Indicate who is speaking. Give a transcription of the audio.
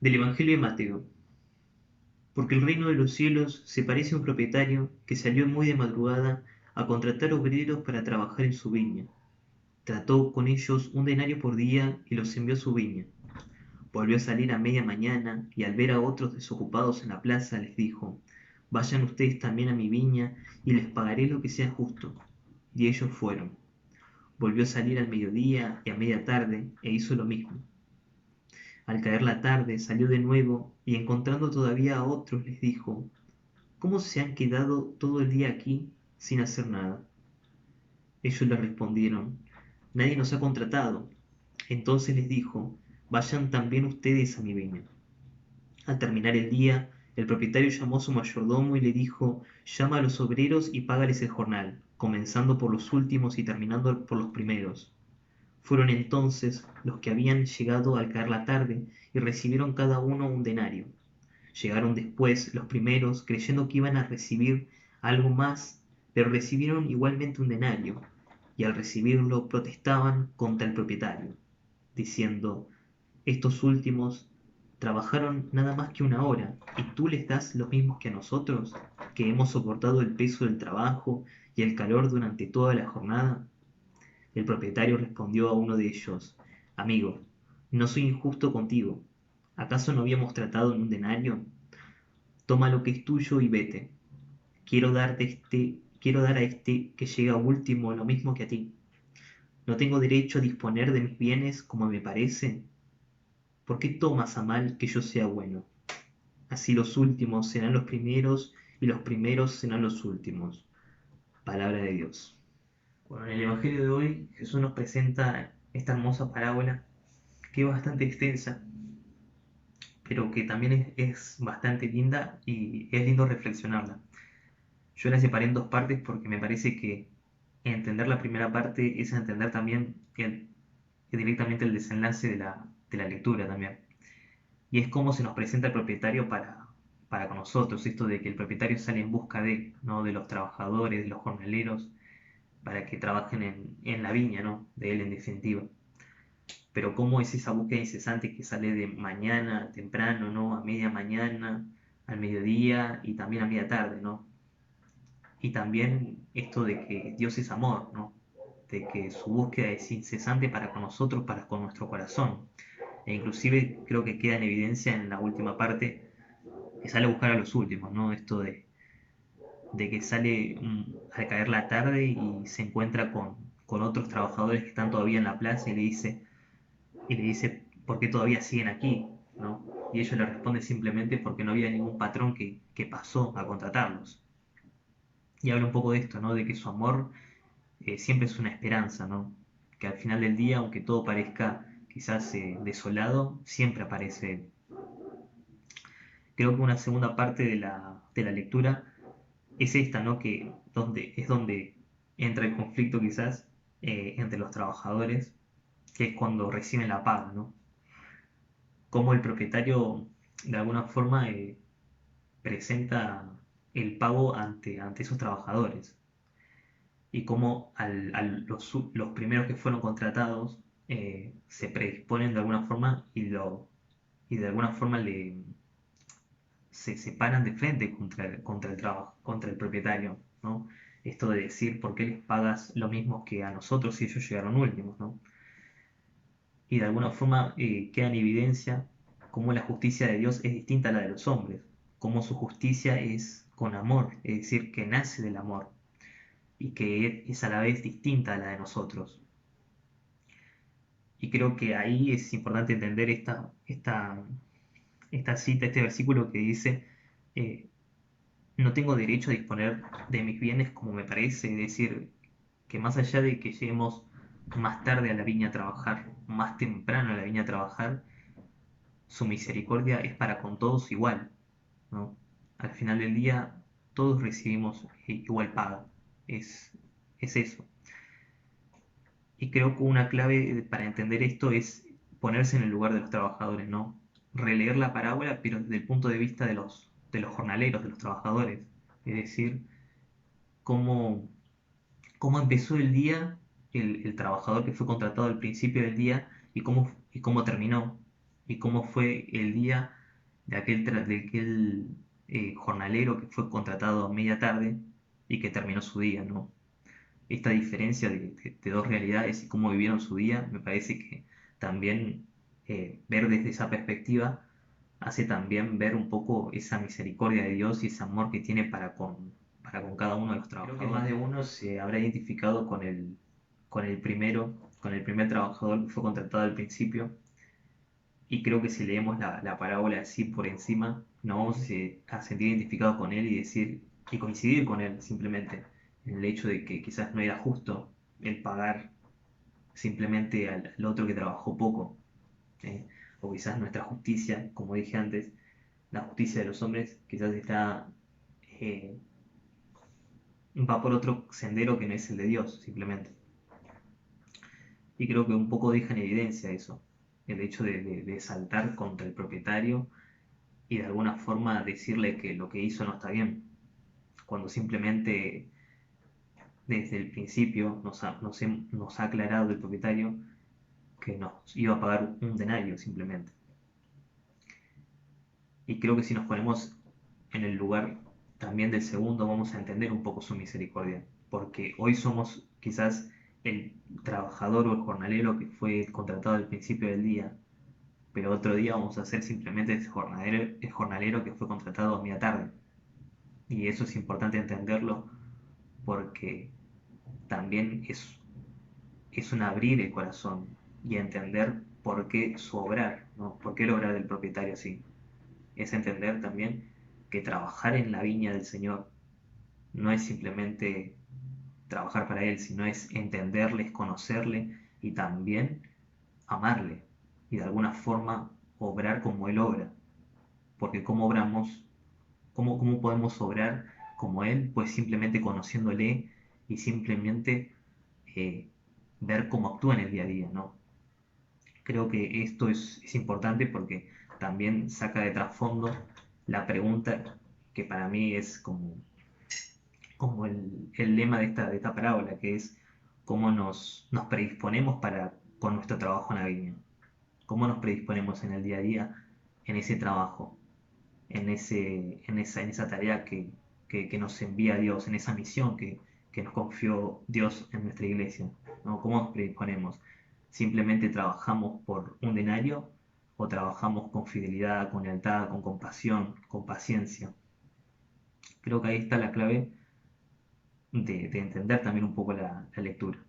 Speaker 1: Del Evangelio de Mateo. Porque el reino de los cielos se parece a un propietario que salió muy de madrugada a contratar obreros para trabajar en su viña. Trató con ellos un denario por día y los envió a su viña. Volvió a salir a media mañana y al ver a otros desocupados en la plaza les dijo, vayan ustedes también a mi viña y les pagaré lo que sea justo. Y ellos fueron. Volvió a salir al mediodía y a media tarde e hizo lo mismo. Al caer la tarde salió de nuevo y encontrando todavía a otros les dijo, ¿cómo se han quedado todo el día aquí sin hacer nada? Ellos le respondieron, nadie nos ha contratado. Entonces les dijo, vayan también ustedes a mi viña. Al terminar el día, el propietario llamó a su mayordomo y le dijo, llama a los obreros y págales el jornal, comenzando por los últimos y terminando por los primeros. Fueron entonces los que habían llegado al caer la tarde y recibieron cada uno un denario. Llegaron después los primeros, creyendo que iban a recibir algo más, pero recibieron igualmente un denario, y al recibirlo protestaban contra el propietario, diciendo, estos últimos trabajaron nada más que una hora, y tú les das lo mismo que a nosotros, que hemos soportado el peso del trabajo y el calor durante toda la jornada. El propietario respondió a uno de ellos, amigo, no soy injusto contigo. ¿Acaso no habíamos tratado en un denario? Toma lo que es tuyo y vete. Quiero dar a este que llega último lo mismo que a ti. ¿No tengo derecho a disponer de mis bienes como me parece? ¿Por qué tomas a mal que yo sea bueno? Así los últimos serán los primeros y los primeros serán los últimos. Palabra de Dios. Bueno, en el Evangelio de hoy Jesús nos presenta esta hermosa parábola que es bastante extensa, pero que también es bastante linda y es lindo reflexionarla. Yo la separé en dos partes porque me parece que entender la primera parte es entender también directamente el desenlace de la lectura también. Y es cómo se nos presenta el propietario para con nosotros, esto de que el propietario sale en busca de, ¿no? De los trabajadores, de los jornaleros, para que trabajen en la viña, ¿no? De él en definitiva. Pero cómo es esa búsqueda incesante que sale de mañana, temprano, ¿no? A media mañana, al mediodía y también a media tarde, ¿no? Y también esto de que Dios es amor, ¿no? De que su búsqueda es incesante para con nosotros, para con nuestro corazón. E inclusive creo que queda en evidencia en la última parte, que sale a buscar a los últimos, ¿no? Esto de que sale al caer la tarde y se encuentra con otros trabajadores que están todavía en la plaza y le dice, ¿por qué todavía siguen aquí? ¿No? Y ellos le responden simplemente porque no había ningún patrón que pasó a contratarlos. Y habla un poco de esto, ¿no? De que su amor siempre es una esperanza, ¿no? Que al final del día, aunque todo parezca quizás desolado, siempre aparece él. Creo que una segunda parte de la lectura es esta, ¿no? Que es donde entra el conflicto quizás entre los trabajadores, que es cuando reciben la paga, ¿no? Cómo el propietario de alguna forma presenta el pago ante esos trabajadores y cómo los primeros que fueron contratados se predisponen de alguna forma y de alguna forma se paran de frente contra el trabajo, contra el propietario, ¿no? Esto de decir por qué les pagas lo mismo que a nosotros si ellos llegaron últimos, ¿no? Y de alguna forma queda en evidencia cómo la justicia de Dios es distinta a la de los hombres, cómo su justicia es con amor, es decir, que nace del amor y que es a la vez distinta a la de nosotros. Y creo que ahí es importante entender esta cita, este versículo que dice, eh, no tengo derecho a disponer de mis bienes como me parece, es decir, que más allá de que lleguemos más tarde a la viña a trabajar, más temprano a la viña a trabajar, su misericordia es para con todos igual, ¿no? Al final del día todos recibimos igual paga, es, es eso. Y creo que una clave para entender esto es ponerse en el lugar de los trabajadores, ¿no? Releer la parábola, pero desde el punto de vista de los jornaleros, de los trabajadores. Es decir, cómo, cómo empezó el día el trabajador que fue contratado al principio del día y cómo terminó. y cómo fue el día de aquel jornalero que fue contratado a media tarde y que terminó su día, ¿no? Esta diferencia de dos realidades y cómo vivieron su día, me parece que también ver desde esa perspectiva hace también ver un poco esa misericordia de Dios y ese amor que tiene para con cada uno de los trabajadores. Creo que más de uno se habrá identificado con el primer trabajador que fue contratado al principio, y creo que si leemos la parábola así por encima, nos vamos a sentir identificados con él y decir y coincidir con él simplemente en el hecho de que quizás no era justo el pagar simplemente al otro que trabajó poco. ¿eh? O quizás nuestra justicia, como dije antes, la justicia de los hombres quizás eh, va por otro sendero que no es el de Dios, simplemente. Y creo que un poco deja en evidencia eso, el hecho de saltar contra el propietario y de alguna forma decirle que lo que hizo no está bien, cuando simplemente desde el principio nos ha aclarado el propietario que nos iba a pagar un denario simplemente. Y creo que si nos ponemos en el lugar también del segundo, vamos a entender un poco su misericordia, porque hoy somos quizás el trabajador o el jornalero que fue contratado al principio del día, pero otro día vamos a ser simplemente el jornalero que fue contratado a media tarde. Y eso es importante entenderlo porque también es un abrir el corazón y entender por qué su obrar, ¿no? ¿Por qué el obrar del propietario así? Es entender también que trabajar en la viña del Señor no es simplemente trabajar para Él, sino es entenderle, es conocerle y también amarle y de alguna forma obrar como Él obra. Porque ¿cómo obramos? ¿Cómo podemos obrar como Él? Pues simplemente conociéndole y simplemente eh, ver cómo actúa en el día a día, ¿no? Creo que esto es importante porque también saca de trasfondo la pregunta que para mí es como el lema de esta parábola, que es cómo nos predisponemos con nuestro trabajo en la viña, cómo nos predisponemos en el día a día en ese trabajo, en esa tarea que nos envía Dios, en esa misión que nos confió Dios en nuestra iglesia, ¿no? ¿Cómo nos predisponemos? ¿Simplemente trabajamos por un denario o trabajamos con fidelidad, con lealtad, con compasión, con paciencia? Creo que ahí está la clave de entender también un poco la lectura.